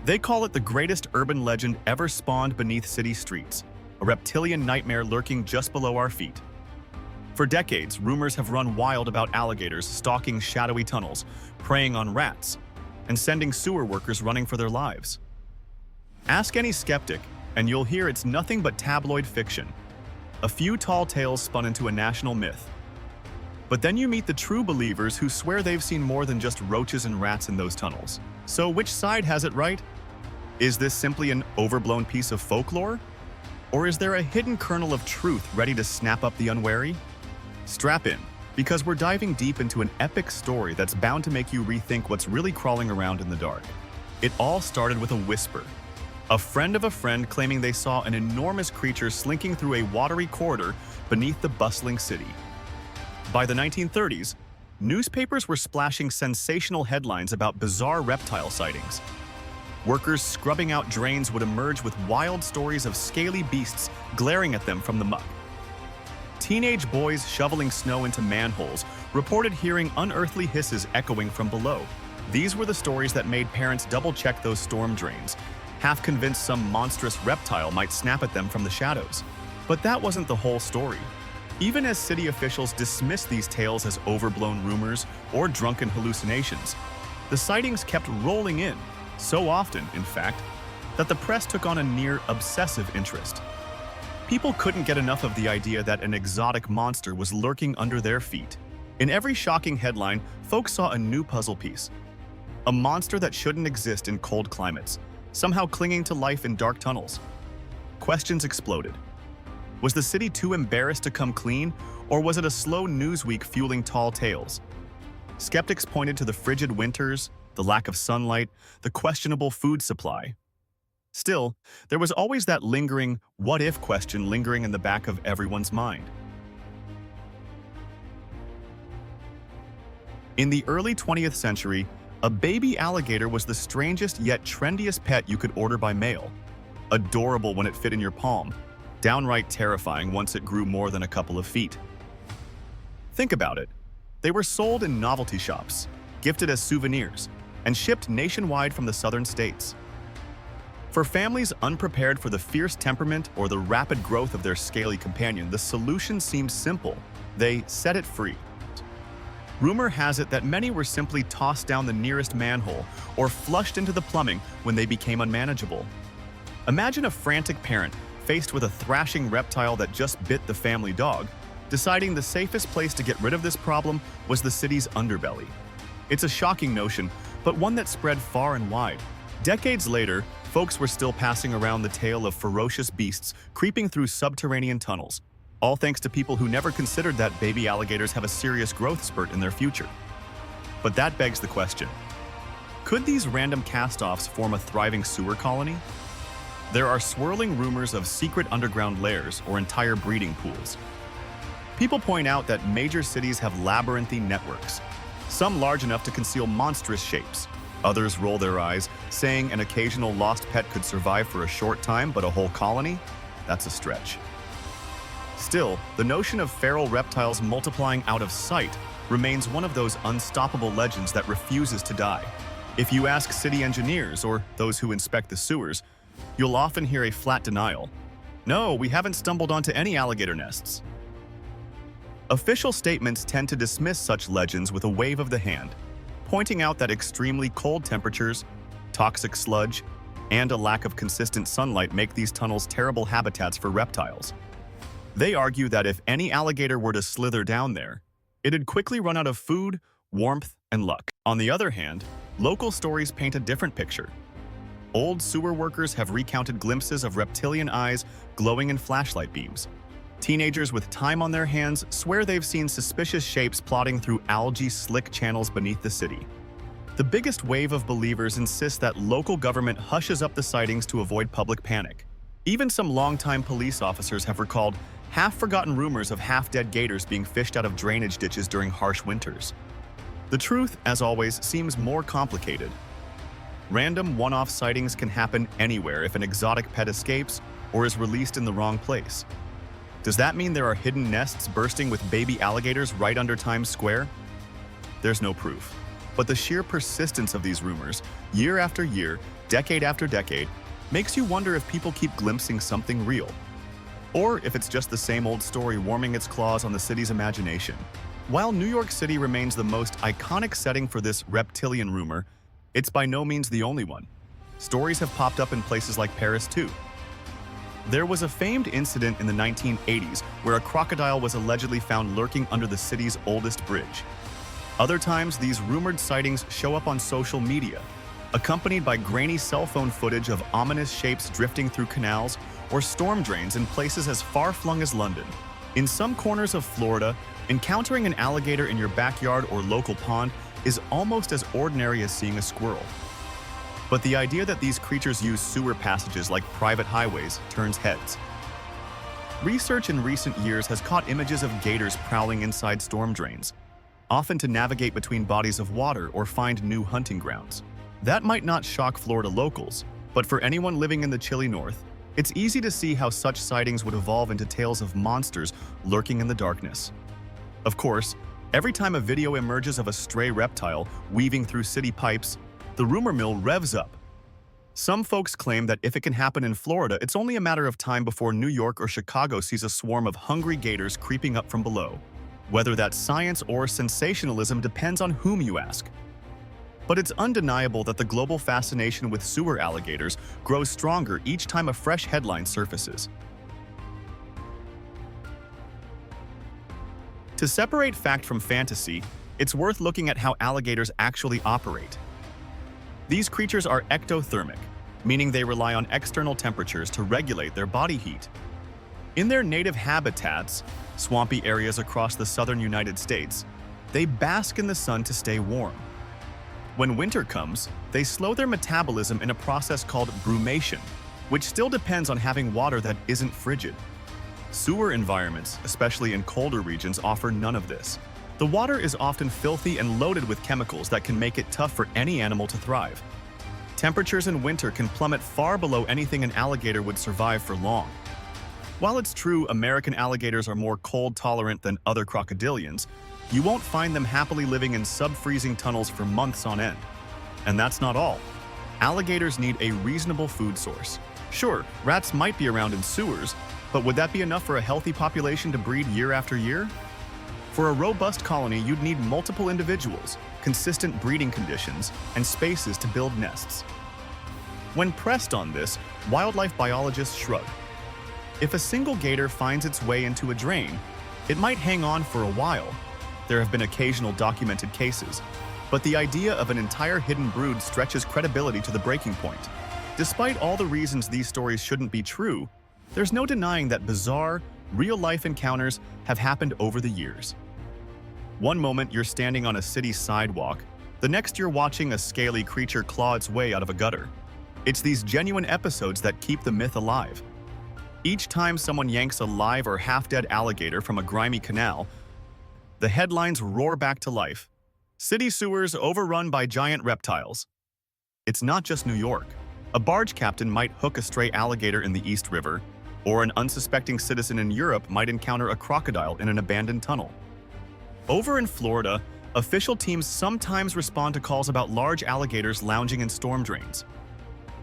They call it the greatest urban legend ever spawned beneath city streets, a reptilian nightmare lurking just below our feet. For decades, rumors have run wild about alligators stalking shadowy tunnels, preying on rats, and sending sewer workers running for their lives. Ask any skeptic, and you'll hear it's nothing but tabloid fiction. A few tall tales spun into a national myth. But then you meet the true believers who swear they've seen more than just roaches and rats in those tunnels. So which side has it right? Is this simply an overblown piece of folklore? Or is there a hidden kernel of truth ready to snap up the unwary? Strap in, because we're diving deep into an epic story that's bound to make you rethink what's really crawling around in the dark. It all started with a whisper. A friend of a friend claiming they saw an enormous creature slinking through a watery corridor beneath the bustling city. By the 1930s, newspapers were splashing sensational headlines about bizarre reptile sightings. Workers scrubbing out drains would emerge with wild stories of scaly beasts glaring at them from the muck. Teenage boys shoveling snow into manholes reported hearing unearthly hisses echoing from below. These were the stories that made parents double-check those storm drains, half convinced some monstrous reptile might snap at them from the shadows. But that wasn't the whole story. Even as city officials dismissed these tales as overblown rumors or drunken hallucinations, the sightings kept rolling in, so often, in fact, that the press took on a near obsessive interest. People couldn't get enough of the idea that an exotic monster was lurking under their feet. In every shocking headline, folks saw a new puzzle piece. A monster that shouldn't exist in cold climates, somehow clinging to life in dark tunnels. Questions exploded. Was the city too embarrassed to come clean, or was it a slow news week fueling tall tales? Skeptics pointed to the frigid winters, the lack of sunlight, the questionable food supply. Still, there was always that lingering what-if question lingering in the back of everyone's mind. In the early 20th century, a baby alligator was the strangest yet trendiest pet you could order by mail. Adorable when it fit in your palm, downright terrifying once it grew more than a couple of feet. Think about it. They were sold in novelty shops, gifted as souvenirs, and shipped nationwide from the southern states. For families unprepared for the fierce temperament or the rapid growth of their scaly companion, the solution seemed simple. They set it free. Rumor has it that many were simply tossed down the nearest manhole or flushed into the plumbing when they became unmanageable. Imagine a frantic parent faced with a thrashing reptile that just bit the family dog, deciding the safest place to get rid of this problem was the city's underbelly. It's a shocking notion, but one that spread far and wide. Decades later, folks were still passing around the tale of ferocious beasts creeping through subterranean tunnels, all thanks to people who never considered that baby alligators have a serious growth spurt in their future. But that begs the question, could these random cast-offs form a thriving sewer colony? There are swirling rumors of secret underground lairs or entire breeding pools. People point out that major cities have labyrinthine networks, some large enough to conceal monstrous shapes. Others roll their eyes, saying an occasional lost pet could survive for a short time, but a whole colony? That's a stretch. Still, the notion of feral reptiles multiplying out of sight remains one of those unstoppable legends that refuses to die. If you ask city engineers or those who inspect the sewers, you'll often hear a flat denial. No, we haven't stumbled onto any alligator nests. Official statements tend to dismiss such legends with a wave of the hand, pointing out that extremely cold temperatures, toxic sludge, and a lack of consistent sunlight make these tunnels terrible habitats for reptiles. They argue that if any alligator were to slither down there, it'd quickly run out of food, warmth, and luck. On the other hand, local stories paint a different picture. Old sewer workers have recounted glimpses of reptilian eyes glowing in flashlight beams. Teenagers with time on their hands swear they've seen suspicious shapes plodding through algae-slick channels beneath the city. The biggest wave of believers insists that local government hushes up the sightings to avoid public panic. Even some longtime police officers have recalled half-forgotten rumors of half-dead gators being fished out of drainage ditches during harsh winters. The truth, as always, seems more complicated. Random one-off sightings can happen anywhere if an exotic pet escapes or is released in the wrong place. Does that mean there are hidden nests bursting with baby alligators right under Times Square? There's no proof. But the sheer persistence of these rumors, year after year, decade after decade, makes you wonder if people keep glimpsing something real, or if it's just the same old story warming its claws on the city's imagination. While New York City remains the most iconic setting for this reptilian rumor, it's by no means the only one. Stories have popped up in places like Paris too. There was a famed incident in the 1980s where a crocodile was allegedly found lurking under the city's oldest bridge. Other times, these rumored sightings show up on social media, accompanied by grainy cell phone footage of ominous shapes drifting through canals or storm drains in places as far-flung as London. In some corners of Florida, encountering an alligator in your backyard or local pond is almost as ordinary as seeing a squirrel. But the idea that these creatures use sewer passages like private highways turns heads. Research in recent years has caught images of gators prowling inside storm drains, often to navigate between bodies of water or find new hunting grounds. That might not shock Florida locals, but for anyone living in the chilly north, it's easy to see how such sightings would evolve into tales of monsters lurking in the darkness. Of course, every time a video emerges of a stray reptile weaving through city pipes, the rumor mill revs up. Some folks claim that if it can happen in Florida, it's only a matter of time before New York or Chicago sees a swarm of hungry gators creeping up from below. Whether that's science or sensationalism depends on whom you ask. But it's undeniable that the global fascination with sewer alligators grows stronger each time a fresh headline surfaces. To separate fact from fantasy, it's worth looking at how alligators actually operate. These creatures are ectothermic, meaning they rely on external temperatures to regulate their body heat. In their native habitats, swampy areas across the southern United States, they bask in the sun to stay warm. When winter comes, they slow their metabolism in a process called brumation, which still depends on having water that isn't frigid. Sewer environments, especially in colder regions, offer none of this. The water is often filthy and loaded with chemicals that can make it tough for any animal to thrive. Temperatures in winter can plummet far below anything an alligator would survive for long. While it's true American alligators are more cold-tolerant than other crocodilians, you won't find them happily living in sub-freezing tunnels for months on end. And that's not all. Alligators need a reasonable food source. Sure, rats might be around in sewers, but would that be enough for a healthy population to breed year after year? For a robust colony, you'd need multiple individuals, consistent breeding conditions, and spaces to build nests. When pressed on this, wildlife biologists shrug. If a single gator finds its way into a drain, it might hang on for a while. There have been occasional documented cases, but the idea of an entire hidden brood stretches credibility to the breaking point. Despite all the reasons these stories shouldn't be true, there's no denying that bizarre, real-life encounters have happened over the years. One moment you're standing on a city sidewalk, the next you're watching a scaly creature claw its way out of a gutter. It's these genuine episodes that keep the myth alive. Each time someone yanks a live or half-dead alligator from a grimy canal, the headlines roar back to life. City sewers overrun by giant reptiles. It's not just New York. A barge captain might hook a stray alligator in the East River, or an unsuspecting citizen in Europe might encounter a crocodile in an abandoned tunnel. Over in Florida, official teams sometimes respond to calls about large alligators lounging in storm drains.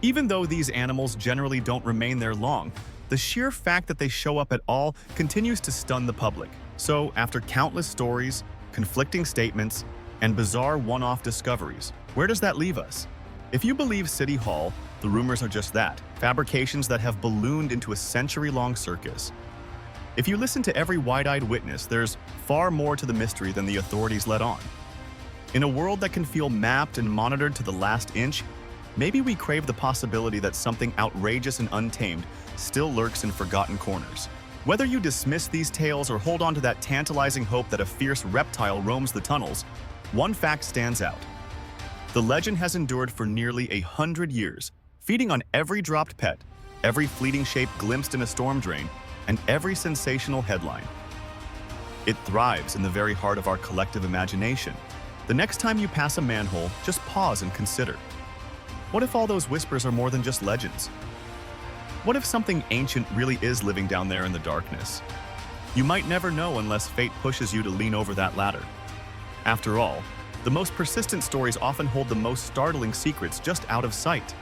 Even though these animals generally don't remain there long, the sheer fact that they show up at all continues to stun the public. So, after countless stories, conflicting statements, and bizarre one-off discoveries, where does that leave us? If you believe City Hall, the rumors are just that, fabrications that have ballooned into a century-long circus. If you listen to every wide-eyed witness, there's far more to the mystery than the authorities let on. In a world that can feel mapped and monitored to the last inch, maybe we crave the possibility that something outrageous and untamed still lurks in forgotten corners. Whether you dismiss these tales or hold on to that tantalizing hope that a fierce reptile roams the tunnels, one fact stands out. The legend has endured for nearly 100 years, feeding on every dropped pet, every fleeting shape glimpsed in a storm drain, and every sensational headline. It thrives in the very heart of our collective imagination. The next time you pass a manhole, just pause and consider. What if all those whispers are more than just legends? What if something ancient really is living down there in the darkness? You might never know unless fate pushes you to lean over that ladder. After all, the most persistent stories often hold the most startling secrets just out of sight.